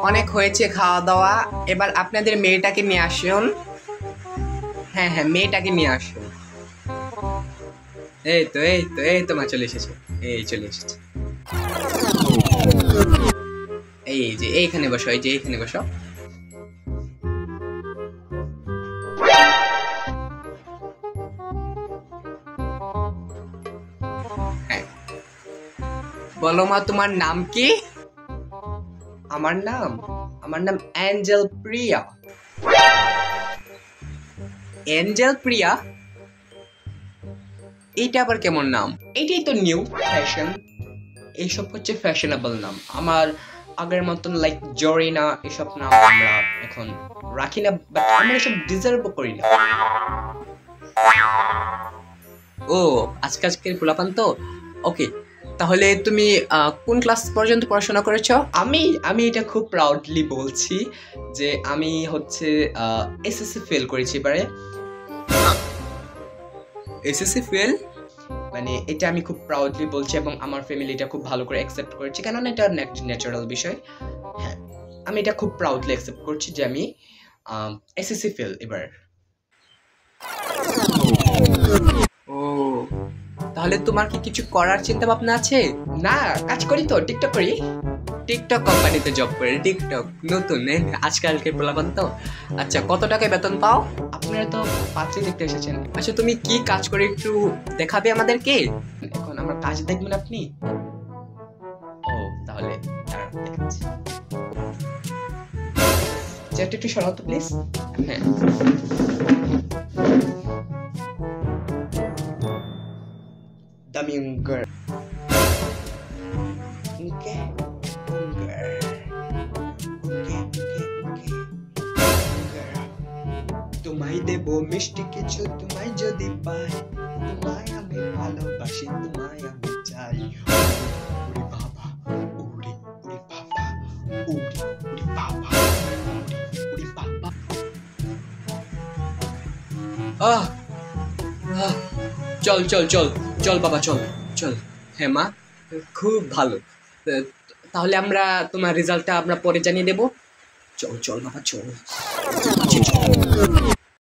অনেক হয়েছে খাওয়া দাওয়া, এবার আপনাদের মেয়েটাকে নিয়ে আসুন। হ্যাঁ হ্যাঁ, মেয়েটাকে নিয়ে আসুন। এই তো মা চলে এসেছে। এই চলে এসেছে। এই যে এইখানে বসো, এই যে এইখানে বসো। হ্যাঁ, বলো মা তোমার নাম কি? আমার নাম অ্যাঞ্জেল প্রিয়া। অ্যাঞ্জেল প্রিয়া? এইটা আবার কেমন নাম? এইটাই তো নিউ ফ্যাশন। এইসব হচ্ছে ফ্যাশনেবল নাম। আমার আগের মতন লাইক জরিনা এসব নাম আমরা এখন রাখি না, বাট আমরা এসব ডিজার্ভও করি না। ও আজকের পোলাপান তো। ওকে, তাহলে তুমি কোন ক্লাস পর্যন্ত পড়াশোনা করেছো? আমি এটা খুব প্রাউডলি বলছি যে আমি হচ্ছে এসএসসি ফেল করেছি এবারে। এসএসসি ফেল মানে এটা আমি খুব প্রাউডলি বলছি, এবং আমার ফ্যামিলি এটা খুব ভালো করে অ্যাকসেপ্ট করেছে, কেননা এটা ন্যাচারাল বিষয়। হ্যাঁ, আমি এটা খুব প্রাউডলি অ্যাকসেপ্ট করছি যে আমি এসএসসি ফেল এবার। ও, তাহলে তোমার কি কিছু করার চিন্তা ভাবনা আছে? না, কাজ করি তো, টিকটক করি। টিকটক কোম্পানিতে জব করে? টিকটক নতুন আজকালকে পোলাপান তো। আচ্ছা, কত টাকায় বেতন পাও? আপনারা তো পাত্রী দেখতে এসেছেন। আচ্ছা, তুমি কি কাজ করে একটু দেখাবে আমাদেরকে? এখন আমার কাজ দেখবেন আপনি? ও তাহলে দাঁড়ান, দেখাচ্ছি। চেয়ারটা একটু সরাও তো প্লিজ। হ্যাঁ, দামিঙ্গার। ওকে তোমায় দেব মিষ্টি কিছু, তোমায় যদি পাই, তোমায় আমি ভালোবাসি, তোমায় আমি চাই। ওরে বাবা, ওরে ওরে বাবা, ওরে ওরে বাবা, ওরে বাবা। আহ আহ, চল চল চল চল বাবা, চল চল। হ্যাঁ মা, খুব ভালো। তাহলে আমরা তোমার রেজাল্টটা আমরা পরে জানিয়ে দেব। চল চল বাবা, চল।